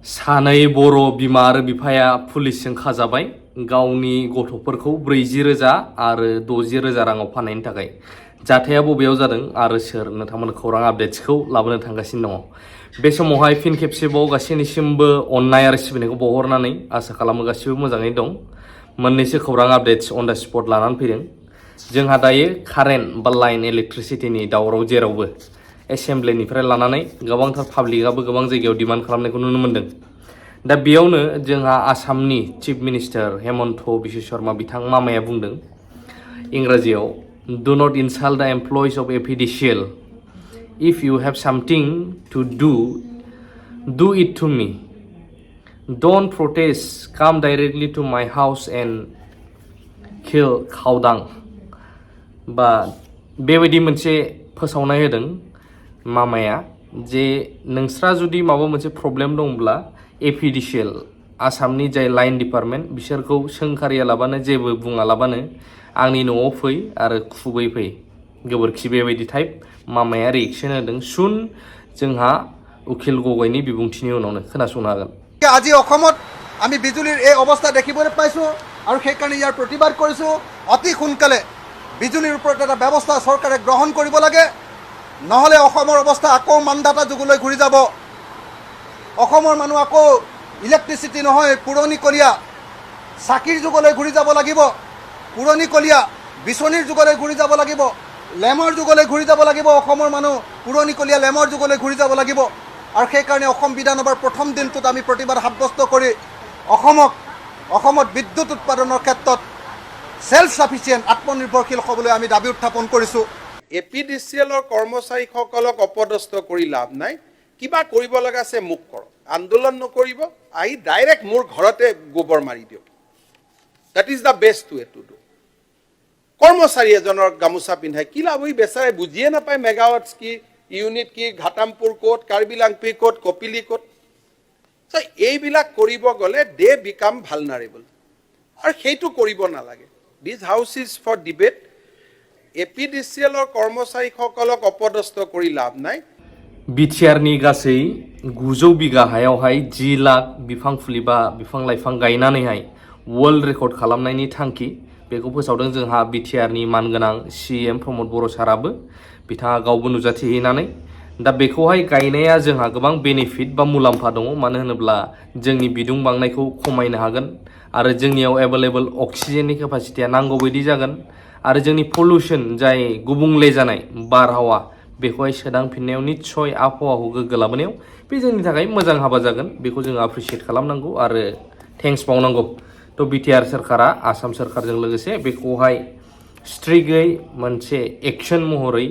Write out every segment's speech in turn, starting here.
सानै बर' बिमा आरो बिफाया पुलिसजों खाजाबाय गावनि गथ'फोरखौ 40,000 आरो 60,000 राङाव फाननायनि थाखाय। जाथाया बबेयाव जादों आरो सोर नोंथांमोन खौरां आपडेट्सखौ लाबोनो थांगासिनो दङ। बे समावहाय फिन खेबसेबाव गासैनिसिमबो अननाय आरो सिबिनायखौ बावहरनानै आसा खालामो गासिबो मोजाङै दं। मोननैसो खौरां आपडेट्स अन द स्पट लानानै फैदों। जोंहा दायो कारेन्ट बा लाइन इलेक्ट्रिसिटिनि दावराव जेरावबो एसेमब्लिनिफ्राय लानानै गोबांथार पाब्लिकआबो गोबां जायगायाव डिमान्ड खालामनायखौ नुनो मोन्दों। दा बेयावनो जोंहा आसामनि चिफ मिनिस्टार हेमन्त बिश्व शर्मा बिथां मामाया बुंदों इंराजियाव do not insult the employees of APDCL if you have something to do it to me don't protest come directly to my house and kill खावदां बा बेबायदि मोनसे फोसावनाय होदों मामाया जे नोंस्रा जुदि माबा मोनसे प्रब्लेम दंब्ला एपिडिसिएल आसामनि जाय लाइन डिपार्टमेन्ट बिसोरखौ सोंखारियालाबानो जेबो बुङालाबानो आंनि न'आव फै आरो खुबै फै गोबोरखि बेबायदि टाइप मामाया रिएक्शन होदों। सुन जोंहा उकिल गगৈनि बिबुंथिनि उनावनो खोनासंनो हागोन। আজি অসমত আমি বিজুলীৰ এই অৱস্থা দেখিবলৈ পাইছোঁ আৰু সেইকাৰণে ইয়াৰ প্ৰতিবাদ কৰিছোঁ। অতি সোনকালে বিজুলীৰ ওপৰত এটা ব্যৱস্থা চৰকাৰে গ্ৰহণ কৰিব লাগে, নহ'লে অসমৰ অৱস্থা আকৌ মানদাতা যুগলৈ ঘূৰি যাব। অসমৰ মানুহ আকৌ ইলেক্ট্ৰিচিটি নহয় পুৰণিকলীয়া চাকিৰ যুগলৈ ঘূৰি যাব লাগিব, পুৰণিকলীয়া বিচনীৰ যুগলৈ ঘূৰি যাব লাগিব, লেমৰ যুগলৈ ঘূৰি যাব লাগিব। অসমৰ মানুহ পুৰণিকলীয়া লেমৰ যুগলৈ ঘূৰি যাব লাগিব। আৰু সেইকাৰণে অসম বিধানসভাৰ প্ৰথম দিনটোত আমি প্ৰতিবাদ সাব্যস্ত কৰি অসমত বিদ্যুৎ উৎপাদনৰ ক্ষেত্ৰত সেলফ সাফিচিয়েণ্ট আত্মনিৰ্ভৰশীল হ'বলৈ আমি দাবী উত্থাপন কৰিছোঁ। এপিডিচিএলৰ কৰ্মচাৰীসকলক অপদস্থ কৰি লাভ নাই, কিবা কৰিব লগা আছে মোক কৰক, আন্দোলন নকৰিব, আহি ডাইৰেক্ট মোৰ ঘৰতে গোবৰ মাৰি দিয়ক। That is the best way to do. কৰ্মচাৰী এজনৰ গামোচা পিন্ধাই কি লাভ? হৈ বেচাৰে বুজিয়ে নাপায় মেগাৱাটছ কি, ইউনিট কি, ঘাটামপুৰ ক'ত, কাৰ্বি লাংপি ক'ত, কপিলি ক'ত। এইবিলাক কৰিব গ'লে দে বিকাম ভালনাৰেবল, আৰু সেইটো কৰিব নালাগে। দিছ হাউচ ইজ ফৰ ডিবেট। এপিডিচিএলৰ কৰ্মচাৰীসকলক অপদস্থ কৰি লাভ নাই। बिटिआरनि गासै 900 बिगा हायावहाय 10 लाख बिफां फुलि बा बिफां लाइफां गायनानैहाय वर्ल्ड रेकर्ड खालामनायनि थांखि बेखौ फोसावदों जोंहा बिटिआरनि मानगोनां सीएम प्रमद बर' साराबो। बिथाङा गावबो नुजाथिहैनानै दा बेखौहाय गायनाया जोंहा गोबां बेनिफिट बा मुलाम्फा दङ। मानो होनोब्ला जोंनि बिदुं बांनायखौ खमायनो हागोन आरो जोंनियाव एभेलेबल अक्सिजेननि केपासिटिया नांगौ बायदि जागोन आरो जोंनि पल्युशन जाय गुबुंले जानाय बारहावा बेखौहाय सोदांफिननायाव निस्सय आबहावाखौ गोग्गो लाबोनायाव बे जोंनि थाखाय मोजां हाबा जागोन। बेखौ जों एप्रिशिएट खालामनांगौ आरो थेंक्स बावनांगौ। थ' बिटिआर सोरखारा आसाम सोरखारजों लोगोसे बेखौहाय स्ट्रिक्टयै मोनसे एक्शन महरै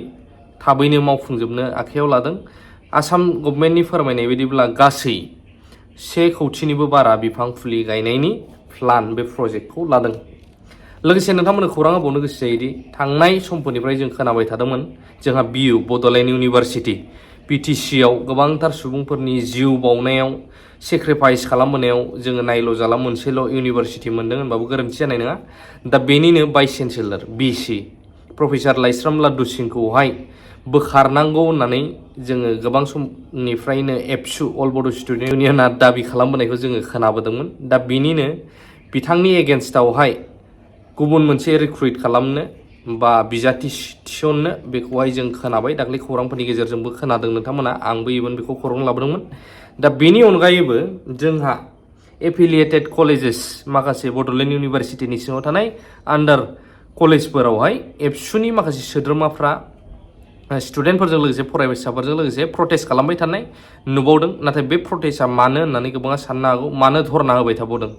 थाबैनो मावफुंजोबनो आखायाव लादों। आसाम गभर्नमेन्टनि फोरमायनाय बायदिब्ला गासै 1 कौटिनिबो बारा बिफां फुलि गायनायनि प्लान बे प्रजेक्टखौ लादों। लोगोसे नोंथांमोननो खौरां होबावनो गोसो जायोदि थांनाय समफोरनिफ्राय जों खोनाबाय थादोंमोन जोंहा बियु बड'लेण्ड इउनिभारसिटि बिटिसिआव गोबांथार सुबुंफोरनि जिउ बावनायाव सेक्रिफाइस खालामबोनायाव जोङो नायल' जाला मोनसेल' इउनिभारसिटि मोनदों होनबाबो गोरोन्थि जानाय नङा। दा बेनिनो भाइस चेन्सेलर बिसि प्रफेसार लाइस्राम लाड्डु सिंखौहाय बोखारनांगौ होननानै जोङो गोबां समनिफ्रायनो एबसु अल बड' स्टुडेन्ट इउनियना दाबि खालामबोनायखौ जोङो खोनाबोदोंमोन। दा बेनिनो बिथांनि एगेन्स्टआवहाय गुबुन मोनसे रिक्रुइट खालामनो बा बिजाथि थिसननो बेखौहाय जों खोनाबाय दाख्लै खौरांफोरनि गेजेरजोंबो खोनादों नोंथांमोना, आंबो इभेन बेखौ खौरां लाबोदोंमोन। दा बेनि अनगायैबो जोंहा एफिलिएटेड कलेजेस माखासे बड'लेण्ड इउनिभारसिटिनि सिङाव थानाय आन्डार कलेजफोरावहाय एबसुनि माखासे सोद्रोमाफ्रा स्टुडेन्टफोरजों लोगोसे फरायसाफोरजों लोगोसे प्रटेस्ट खालामबाय थानाय नुबावदों। नाथाय बे प्रटेस्टआ मानो होननानै गोबाङा साननो हागौ मानो धरना होबाय थाबावदों।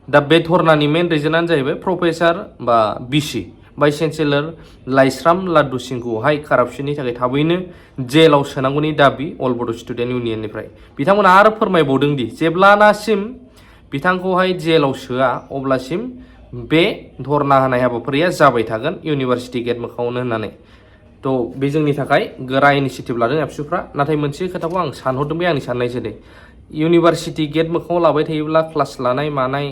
दा बे धरनानि मेन रिजनानो जाहैबाय प्रफेसार बा बिसि भाइस चेन्सेलर लाइस्राम लाड्डु सिंखौहाय कारापसननि थाखाय थाबैनो जेलाव सोनांगौनि दाबि अल बड' स्टुडेन्ट इउनियननिफ्राय। बिथांमोना आरो फोरमायबावदों दि जेब्लानासिम बिथांखौहाय जेलाव सोआ अब्लासिम बे धरना होनाय हाबाफारिया जाबाय थागोन इउनिभारसिटि गेट मोखाङावनो होननानै। थ' बे जोंनि थाखाय गोरा इनिसिएटिभ लादों एबसुफ्रा। नाथाय मोनसे खोथाखौ आं सानहरदों, बे आंनि साननायसो दे, इउनिभारसिटि गेट मोखाङाव लाबाय थायोब्ला क्लास लानाय मानाय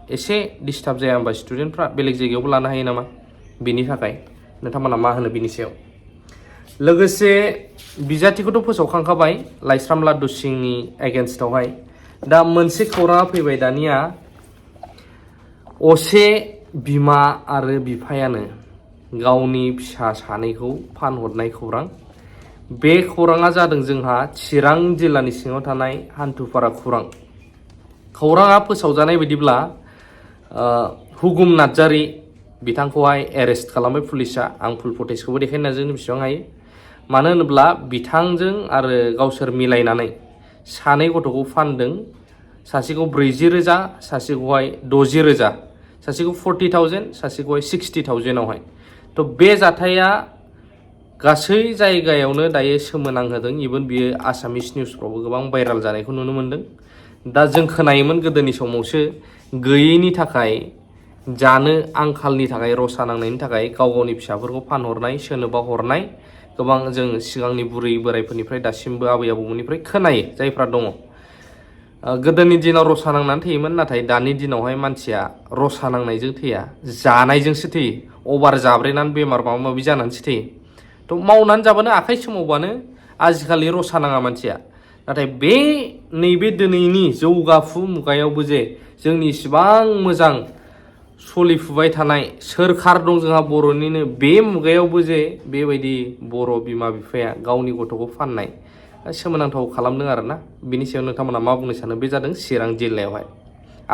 एसे डिस्टार्ब जाया होमबा स्टुडेन्टफ्रा बेलेग जायगायावबो लानो हायो नामा? बेनि थाखाय नोंथांमोना मा होनो बिनि सायाव? लोगोसे बिजाथिखौथ' फोसावखांखाबाय लाइस्राम लाद्दु सिंनि एगेन्स्टआवहाय दा मोनसे खौराङा फैबाय दानिया असे बिमा आरो बिफायानो गावनि फिसा सानैखौ फानहरनाय खौरां बे खौराङा जादों जोंहा चिरां जिल्लानि सिङाव थानाय हान्थुपारा खौराङा फोसावजानाय बायदिब्ला हुगुम नार्जारी बिथांखौहाय एरेस्ट खालामबाय पुलिसा आं फुल फुटेजखौबो देखायनो नाजागोन बेसेबां हायो मानो होनोब्ला बिथांजों आरो गावसोर मिलायनानै सानै गथ'खौ फानदों सासेखौ 40,000 सासेखौहाय 60,000 सासेखौ 40,000 सासेखौहाय 60,000आवहाय थ' बे जाथाया गासै जायगायावनो दायो सोमोनांहोदों इभेन बियो आसामिस निउसफ्रावबो गोबां भाइराल जानायखौ नुनो मोन्दों दा जों खोनायोमोन गोदोनि समावसो गैयैनि थाखाय जानो आंखालनि थाखाय रसा नांनायनि थाखाय गाव गावनि फिसाफोरखौ फानहरनाय सोरनोबा हरनाय गोबां जों सिगांनि बुरै बोराइफोरनिफ्राय दासिमबो आबै आबौमोननिफ्राय खोनायो जायफ्रा दङ गोदोनि दिनाव रसा नांनानै थैयोमोन नाथाय दानि दिनावहाय मानसिया रसा नांनायजों थैया जानायजोंसो थैयो अभार जाब्रेनानै बेमार माबा माबि जानानैसो थैयो थ' मावनानै जाबानो आखाइ सोमावबानो आजिखालि रसा नाङा मानसिया नाथाय बे नैबे दिनैनि जौगाफु मुगायावबो जे जोंनि इसिबां मोजां सोलिफुबाय थानाय सोरखार दं जोंहा बर'निनो बे मुगायावबो जे बेबायदि बर' बिमा बिफाया गावनि गथ'खौ फाननाय सोमोनांथाव खालामदों आरोना बिनि सायाव नोंथांमोना मा बुंनो सानो बे जादों चिरां जिल्लायावहाय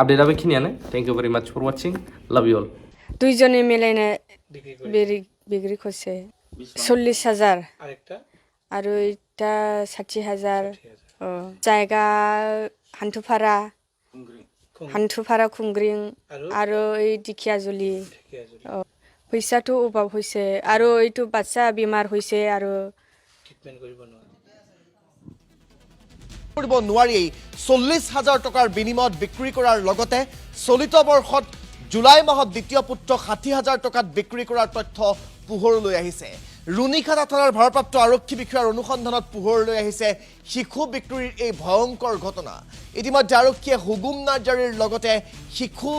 आपडेटआ बेखिनियानो थेंक इउ भेरि माच फर वाचिं लाभ इउ अल दुइजननि मिलायनो बिग्रि खसे 40,000 आरो इटा 60,000 जायगा हान्थुपारा खुंग्रिं आरो এই ঢেকিয়াজুলি পইচাটো অভাৱ হৈছে আৰু এইটো বাচ্চা বেমাৰ হৈছে আৰু কৰিব নোৱাৰি 40,000 টকাৰ বিনিময়ত বিক্ৰী কৰাৰ লগতে চলিত বৰ্ষত জুলাই মাহত দ্বিতীয় পুত্ৰক 60,000 টকাত বিক্ৰী কৰাৰ তথ্য পোহৰলৈ আহিছে ৰুণিখাতা থানাৰ ভাৰপ্ৰাপ্ত আৰক্ষী বিষয়াৰ অনুসন্ধানত পোহৰলৈ আহিছে শিশু বিক্ৰীৰ এই ভয়ংকৰ ঘটনা ইতিমধ্যে আৰক্ষীয়ে হুগুম নাৰ্জাৰীৰ লগতে শিশু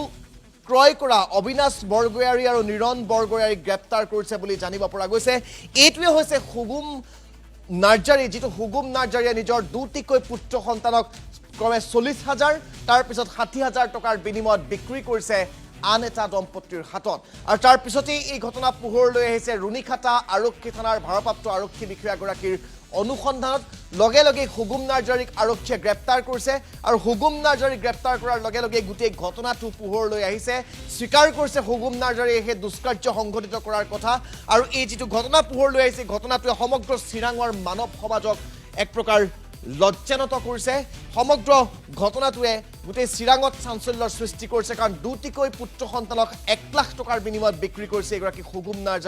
ক্ৰয় কৰা অবিনাশ বৰগয়াৰী আৰু নিৰণ বৰগয়াৰীক গ্ৰেপ্তাৰ কৰিছে বুলি জানিব পৰা গৈছে এইটোৱে হৈছে হুগুম নাৰ্জাৰী যেটো হুগুম নাৰ্জাৰীয়ে নিজৰ দুটিকৈ পুত্ৰ সন্তানক ক্ৰমে 40,000 তাৰ পিছত 60,000 টকাৰ বিনিময়ত বিক্ৰী কৰিছে আন এটা দম্পতিৰ হাতত আৰু তাৰ পিছতে এই ঘটনা পোহৰলৈ আহিছে ৰুণিখাতা আৰক্ষী থানাৰ ভাৰপ্ৰাপ্ত আৰক্ষী বিষয়াগৰাকীৰ অনুসন্ধানত লগে লগে হুগুম নাৰ্জাৰীক আৰক্ষীয়ে গ্ৰেপ্তাৰ কৰিছে আৰু হুগুম নাৰ্জাৰীক গ্ৰেপ্তাৰ কৰাৰ লগে লগে গোটেই ঘটনাটো পোহৰলৈ আহিছে স্বীকাৰ কৰিছে হুগুম নাৰ্জাৰীয়ে সেই দুষ্কাৰ্য সংঘটিত কৰাৰ কথা আৰু এই যেটো ঘটনা পোহৰলৈ আহিছে ঘটনাটোৱে সমগ্ৰ চিৰাঙৰ মানৱ সমাজক এক প্ৰকাৰ লজ্জানত কৰিছে সমগ্ৰ ঘটনাটোৱে গোটেই চিৰাঙত চাঞ্চল্যৰ সৃষ্টি কৰিছে কাৰণ দুটিকৈ পুত্ৰ সন্তানক 1 লাখ টকাৰ বিনিময়ত বিক্ৰী কৰিছে এগৰাকী হুগুম নাৰ্জাৰী